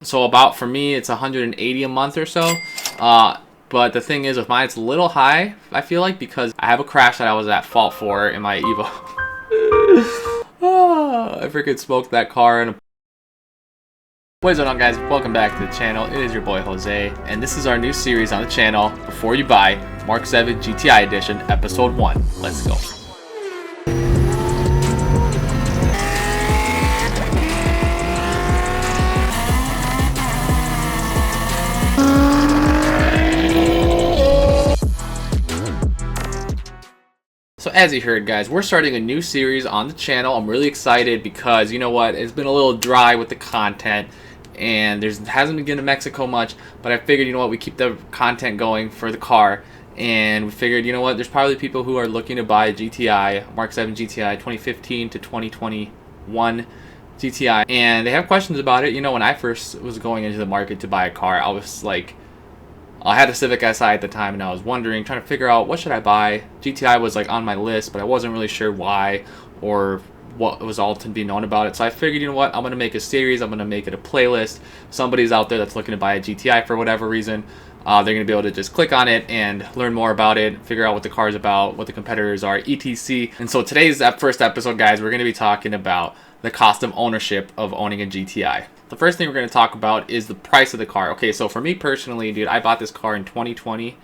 So about, for me, it's 180 a month or so. But the thing is, with mine, it's a little high, I feel like, because I have a crash that I was at fault for in my Evo. I freaking smoked that car. And what is going on, guys? Welcome back to the channel. It is your boy Jose, and this is our new series on the channel, Before You Buy, MK7 GTI Edition, Episode 1. Let's go. So as you heard, guys, we're starting a new series on the channel. I'm really excited because, you know what, it's been a little dry with the content and hasn't been getting to Mexico much, but I figured, you know what, we keep the content going for the car, and we figured, you know what, there's probably people who are looking to buy a GTI, MK7 GTI 2015 to 2021 GTI, and they have questions about it. You know, when I first was going into the market to buy a car, I was like, I had a Civic Si at the time, and I was wondering, trying to figure out what should I buy. GTI was like on my list, but I wasn't really sure why or what was all to be known about it. So I figured, you know what, I'm going to make a series. I'm going to make it a playlist. Somebody's out there that's looking to buy a GTI for whatever reason. They're going to be able to just click on it and learn more about it, figure out what the car is about, what the competitors are, etc. And so today's first episode, guys, we're going to be talking about the cost of ownership of owning a GTI. The first thing we're going to talk about is the price of the car. Okay, so for me personally, dude, I bought this car in 2020,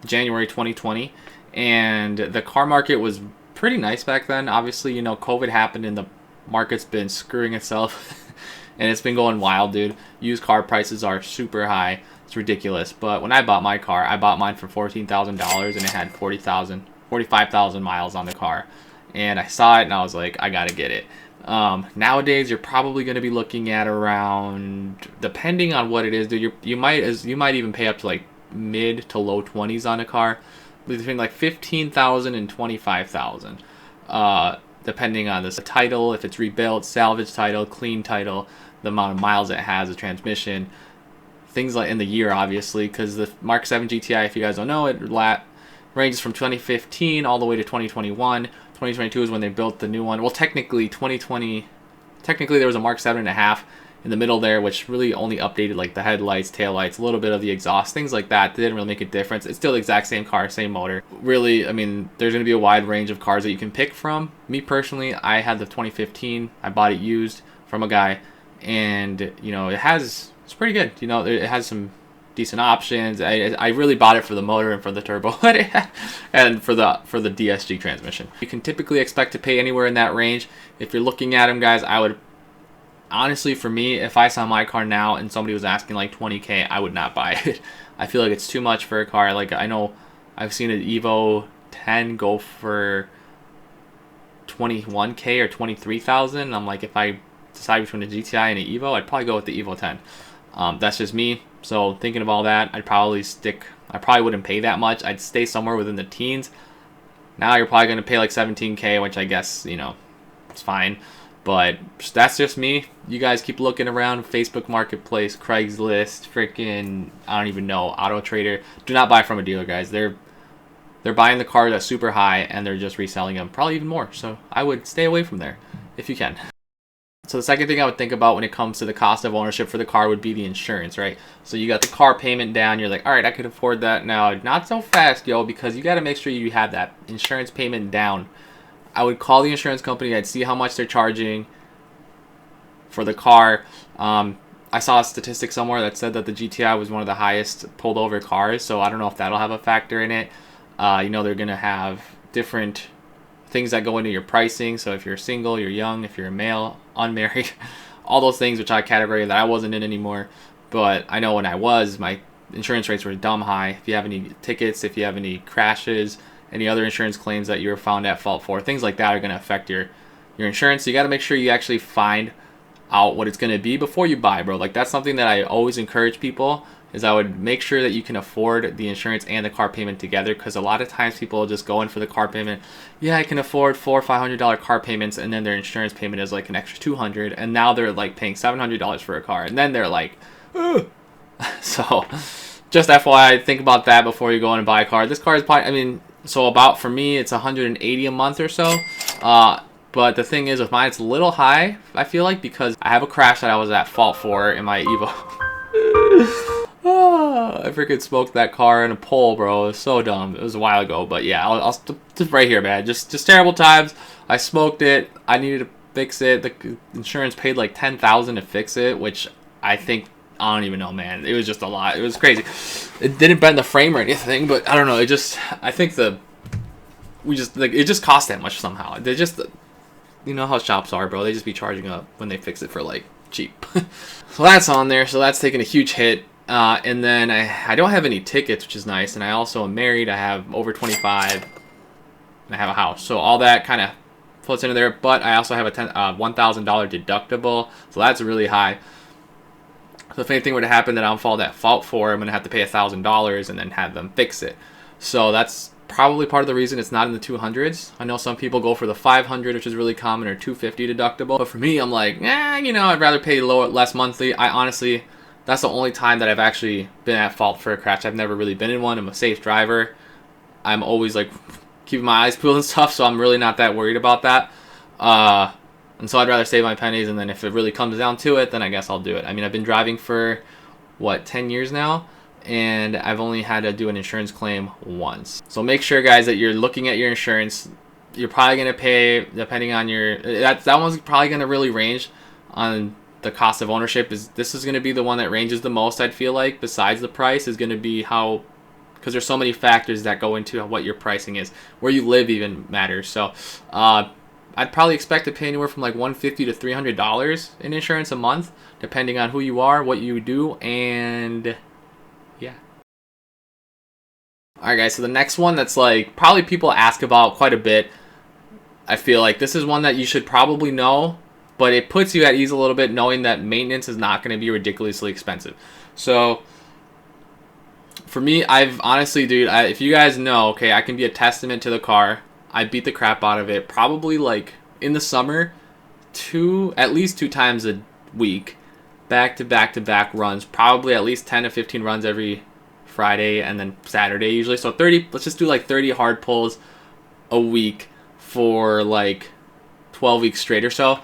January 2020, and the car market was pretty nice back then. Obviously, you know, COVID happened and the market's been screwing itself, and it's been going wild, dude. Used car prices are super high. It's ridiculous. But when I bought my car, I bought mine for $14,000, and it had 45,000 miles on the car. And I saw it, and I was like, I gotta get it. Nowadays, you're probably going to be looking at around, depending on what it is, dude, you might even pay up to like mid to low 20s on a car, between like 15,000 and 25,000, depending on the title, if it's rebuilt, salvage title, clean title, the amount of miles it has, the transmission, things like in the year, obviously, because the MK7 GTI, if you guys don't know, it ranges from 2015 all the way to 2021. 2022 is when they built the new one. Well, technically there was a MK7.5 in the middle there, which really only updated like the headlights, taillights, a little bit of the exhaust, things like that. They didn't really make a difference. It's still the exact same car, same motor. Really, I mean, there's going to be a wide range of cars that you can pick from. Me personally, I had the 2015. I bought it used from a guy, and you know, it's pretty good. You know, it has some decent options. I really bought it for the motor and for the turbo and for the DSG transmission. You can typically expect to pay anywhere in that range. If you're looking at them, guys, I would honestly, for me, if I saw my car now and somebody was asking like 20K, I would not buy it. I feel like it's too much for a car. Like, I know I've seen an Evo 10 go for 21K or 23,000. I'm like, if I decide between a GTI and an Evo, I'd probably go with the Evo 10. That's just me. So thinking of all that, I probably wouldn't pay that much. I'd stay somewhere within the teens. Now you're probably going to pay like 17K, which I guess, you know, it's fine. But that's just me. You guys keep looking around. Facebook Marketplace, Craigslist, freaking, I don't even know, Auto Trader. Do not buy from a dealer, guys. They're buying the car that's super high and they're just reselling them, probably even more. So I would stay away from there if you can. So the second thing I would think about when it comes to the cost of ownership for the car would be the insurance, right? So you got the car payment down. You're like, all right, I could afford that now. Not so fast, yo, because you got to make sure you have that insurance payment down. I would call the insurance company. I'd see how much they're charging for the car. I saw a statistic somewhere that said that the GTI was one of the highest pulled over cars. So I don't know if that'll have a factor in it. You know, they're going to have different things that go into your pricing. So if you're single, you're young, if you're a male, unmarried, all those things, which I category that I wasn't in anymore. But I know when I was, my insurance rates were dumb high. If you have any tickets, if you have any crashes, any other insurance claims that you were found at fault for, things like that are going to affect your insurance. So you got to make sure you actually find out what it's going to be before you buy, bro. Like, that's something that I always encourage people, is I would make sure that you can afford the insurance and the car payment together, because a lot of times people just go in for the car payment. Yeah, I can afford $400 or $500 car payments, and then their insurance payment is like an extra $200, and now they're like paying $700 for a car, and then they're like, ugh. So just FYI, think about that before you go in and buy a car. This car is probably, I mean, so about, for me, it's 180 a month or so. But the thing is, with mine, it's a little high, I feel like, because I have a crash that I was at fault for in my Evo. I freaking smoked that car in a pole, bro. It was so dumb. It was a while ago, but yeah, I'll just right here, man. Just terrible times. I smoked it. I needed to fix it. The insurance paid like $10,000 to fix it, which I think, I don't even know, man. It was just a lot. It was crazy. It didn't bend the frame or anything, but I don't know. It just, I think it just cost that much somehow. They just, you know how shops are, bro. They just be charging up when they fix it for like cheap. So that's on there. So that's taking a huge hit. And then I don't have any tickets, which is nice. And I also am married. I have over 25. And I have a house. So all that kind of floats into there. But I also have a $1,000 deductible. So that's really high. So if anything were to happen that I'm at fault for, I'm going to have to pay $1,000 and then have them fix it. So that's probably part of the reason it's not in the 200s. I know some people go for the 500, which is really common, or 250 deductible. But for me, I'm like, you know, I'd rather pay less monthly. I honestly, that's the only time that I've actually been at fault for a crash. I've never really been in one. I'm a safe driver. I'm always like keeping my eyes peeled and stuff, so I'm really not that worried about that. And so I'd rather save my pennies, and then if it really comes down to it, then I guess I'll do it. I mean, I've been driving for, 10 years now? And I've only had to do an insurance claim once. So make sure, guys, that you're looking at your insurance. You're probably going to pay, depending on your... That one's probably going to really range on the cost of ownership. This is going to be the one that ranges the most, I'd feel like, besides the price, is going to be how... Because there's so many factors that go into what your pricing is. Where you live even matters. So I'd probably expect to pay anywhere from like $150 to $300 in insurance a month, depending on who you are, what you do, and yeah. Alright guys, so the next one that's like probably people ask about quite a bit. I feel like this is one that you should probably know, but it puts you at ease a little bit knowing that maintenance is not going to be ridiculously expensive. So for me, I've honestly, dude, if you guys know, okay, I can be a testament to the car. I beat the crap out of it probably like in the summer, at least two times a week, back to back runs, probably at least 10 to 15 runs every Friday and then Saturday usually. So 30, let's just do like 30 hard pulls a week for like 12 weeks straight or so.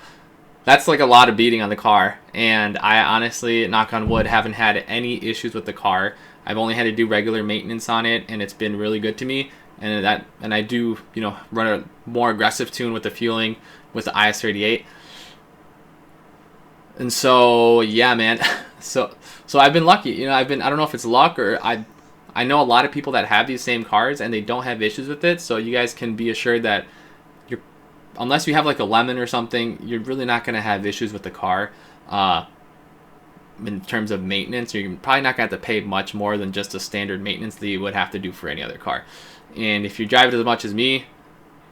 That's like a lot of beating on the car, and I honestly, knock on wood, haven't had any issues with the car. I've only had to do regular maintenance on it, and it's been really good to me. And I do, you know, run a more aggressive tune with the fueling with the IS38. And so yeah, man. So I've been lucky. You know, I don't know if it's luck or I know a lot of people that have these same cars and they don't have issues with it. So you guys can be assured that unless you have like a lemon or something, you're really not going to have issues with the car. In terms of maintenance, you're probably not going to have to pay much more than just a standard maintenance that you would have to do for any other car. And if you drive it as much as me,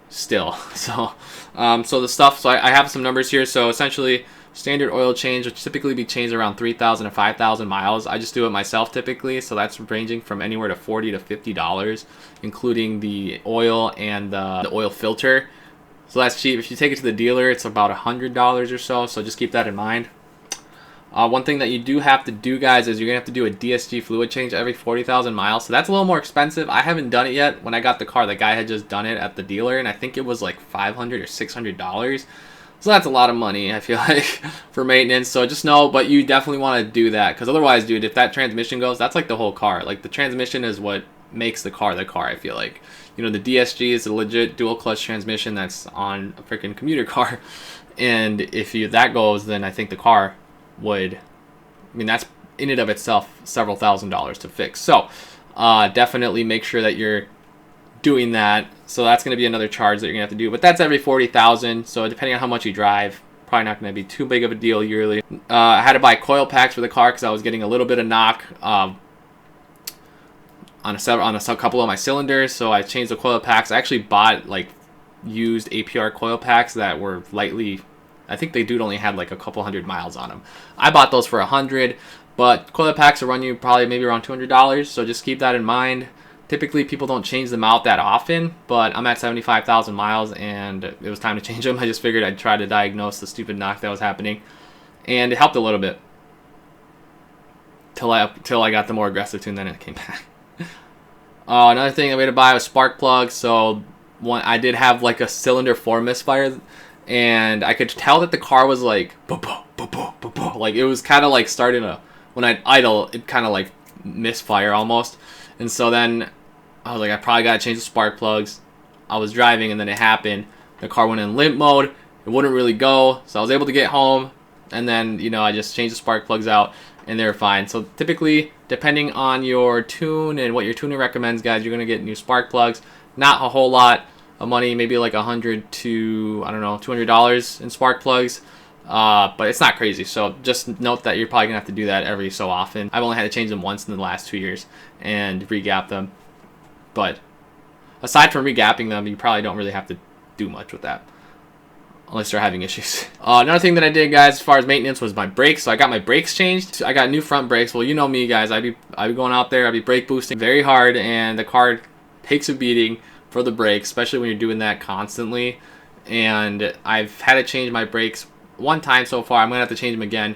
still. So the stuff, so I have some numbers here. So essentially, standard oil change, which typically be changed around 3,000 to 5,000 miles. I just do it myself typically, so that's ranging from anywhere to $40 to $50, including the oil and the oil filter. So that's cheap. If you take it to the dealer, it's about $100 or so. So just keep that in mind. One thing that you do have to do, guys, is you're going to have to do a DSG fluid change every 40,000 miles. So that's a little more expensive. I haven't done it yet. When I got the car, the guy had just done it at the dealer, and I think it was like $500 or $600. So that's a lot of money, I feel like, for maintenance. So just know, but you definitely want to do that, because otherwise, dude, if that transmission goes, that's like the whole car. Like, the transmission is what makes the car, I feel like. You know, the DSG is a legit dual clutch transmission that's on a freaking commuter car. And if that goes, then I think the car would, I mean, that's in and of itself several $1,000s to fix. So definitely make sure that you're doing that. So that's going to be another charge that you're going to have to do, but that's every 40,000. So depending on how much you drive, probably not going to be too big of a deal yearly. I had to buy coil packs for the car because I was getting a little bit of knock on a couple of my cylinders. So I changed the coil packs. I actually bought like used APR coil packs that were lightly, I think they only had like a couple hundred miles on them. I bought those for $100, but coil packs will run you probably maybe around $200. So just keep that in mind. Typically people don't change them out that often, but I'm at 75,000 miles and it was time to change them. I just figured I'd try to diagnose the stupid knock that was happening, and it helped a little bit till I got the more aggressive tune. Then it came back. Another thing I made to buy was spark plugs. So I did have like a cylinder 4 misfire, and I could tell that the car was like, like it was kind of like starting to, when I'd idle, it kind of like misfire almost. And so then I was like, I probably got to change the spark plugs. I was driving and then it happened. The car went in limp mode. It wouldn't really go. So I was able to get home. And then, you know, I just changed the spark plugs out and they're fine. So typically, depending on your tune and what your tuner recommends, guys, you're going to get new spark plugs. Not a whole lot of money, maybe like $100 to, I don't know, $200 in spark plugs. But it's not crazy, so just note that you're probably gonna have to do that every so often. I've only had to change them once in the last 2 years and re-gap them, but aside from re-gapping them, you probably don't really have to do much with that unless you're having issues. Another thing that I did, guys, as far as maintenance was my brakes. So I got my brakes changed. I got new front brakes. Well, you know me, guys. I'd be going out there, I'd be brake boosting very hard, and the car takes a beating for the brakes, especially when you're doing that constantly. And I've had to change my brakes one time so far. I'm gonna have to change them again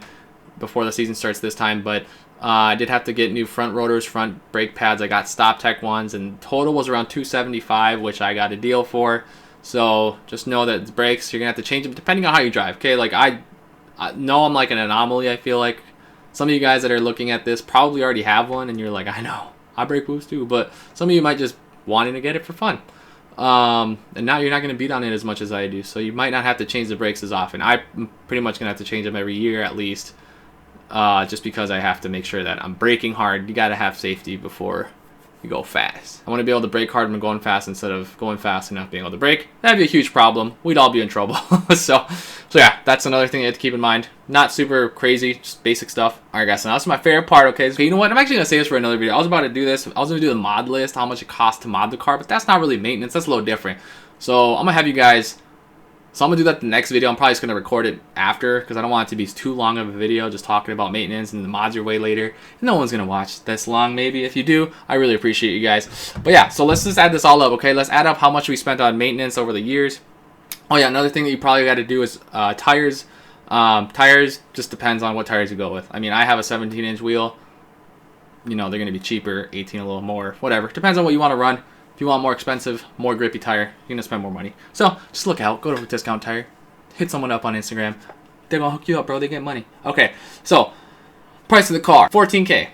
before the season starts this time, but I did have to get new front rotors, front brake pads. I got Stop Tech ones, and total was around $275, which I got a deal for. So just know that the brakes, you're gonna have to change them depending on how you drive. Okay, like I know I'm like an anomaly. I feel like some of you guys that are looking at this probably already have one, and you're like, I know, I brake boost too, but some of you might just wanting to get it for fun. And now you're not going to beat on it as much as I do, so you might not have to change the brakes as often. I'm pretty much going to have to change them every year at least, just because I have to make sure that I'm braking hard. You got to have safety before you go fast. I want to be able to brake hard when going fast instead of going fast and not being able to brake. That'd be a huge problem. We'd all be in trouble. so yeah, that's another thing you have to keep in mind. Not super crazy, just basic stuff. Alright guys, so now that's my favorite part, okay? So you know what? I'm actually going to save this for another video. I was about to do this. I was going to do the mod list, how much it costs to mod the car, but that's not really maintenance. That's a little different. So I'm going to have you guys... So I'm going to do that the next video. I'm probably just going to record it after because I don't want it to be too long of a video just talking about maintenance and the mods are way later. And no one's going to watch this long maybe. If you do, I really appreciate you guys. But yeah, so let's just add this all up, okay? Let's add up how much we spent on maintenance over the years. Oh yeah, another thing that you probably got to do is tires. Tires just depends on what tires you go with. I mean, I have a 17-inch wheel. You know, they're going to be cheaper, 18 a little more, whatever. Depends on what you want to run. If you want more expensive, more grippy tire, you're going to spend more money. So, just look out. Go to Discount Tire. Hit someone up on Instagram. They're going to hook you up, bro. They get money. Okay, so, price of the car, $14K.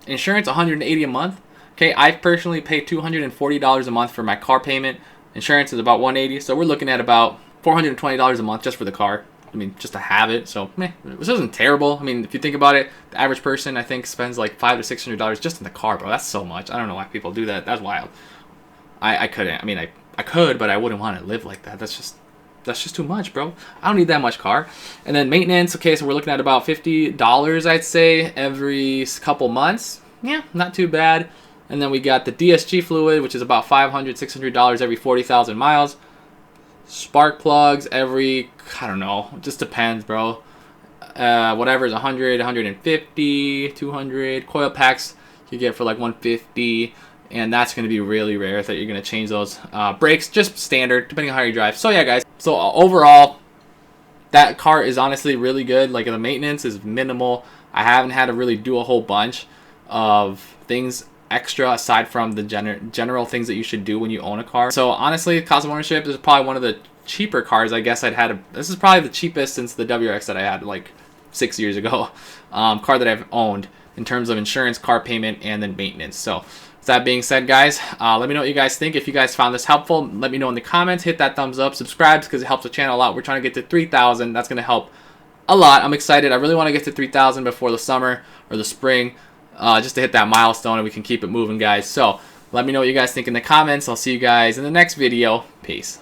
Insurance, $180 a month. Okay, I personally pay $240 a month for my car payment. Insurance is about $180, so we're looking at about $420 a month just for the car. I mean, just to have it. So, meh, this isn't terrible. I mean, if you think about it, the average person, I think, spends like $500 to $600 just in the car, bro. That's so much. I don't know why people do that. That's wild. I couldn't. I mean, I could, but I wouldn't want to live like that. That's just too much, bro. I don't need that much car. And then maintenance. Okay, so we're looking at about $50, I'd say, every couple months. Yeah, not too bad. And then we got the DSG fluid, which is about $500, $600 every 40,000 miles. Spark plugs every, I don't know, it just depends, bro. Whatever is 100, 150, 200. Coil packs you get for like 150, and that's going to be really rare that you're going to change those. Brakes, just standard, depending on how you drive. So yeah, guys. So overall, that car is honestly really good. Like the maintenance is minimal. I haven't had to really do a whole bunch of things extra aside from the general things that you should do when you own a car. So honestly, cost of ownership is probably one of the cheaper cars I guess I'd had. This is probably the cheapest since the WRX that I had like 6 years ago. Car that I've owned in terms of insurance, car payment, and then maintenance. So with that being said, guys, let me know what you guys think. If you guys found this helpful, let me know in the comments. Hit that thumbs up, subscribe because it helps the channel a lot. We're trying to get to 3,000. That's going to help a lot. I'm excited. I really want to get to 3,000 before the summer or the spring. Just to hit that milestone and we can keep it moving, guys. So let me know what you guys think in the comments. I'll see you guys in the next video. Peace.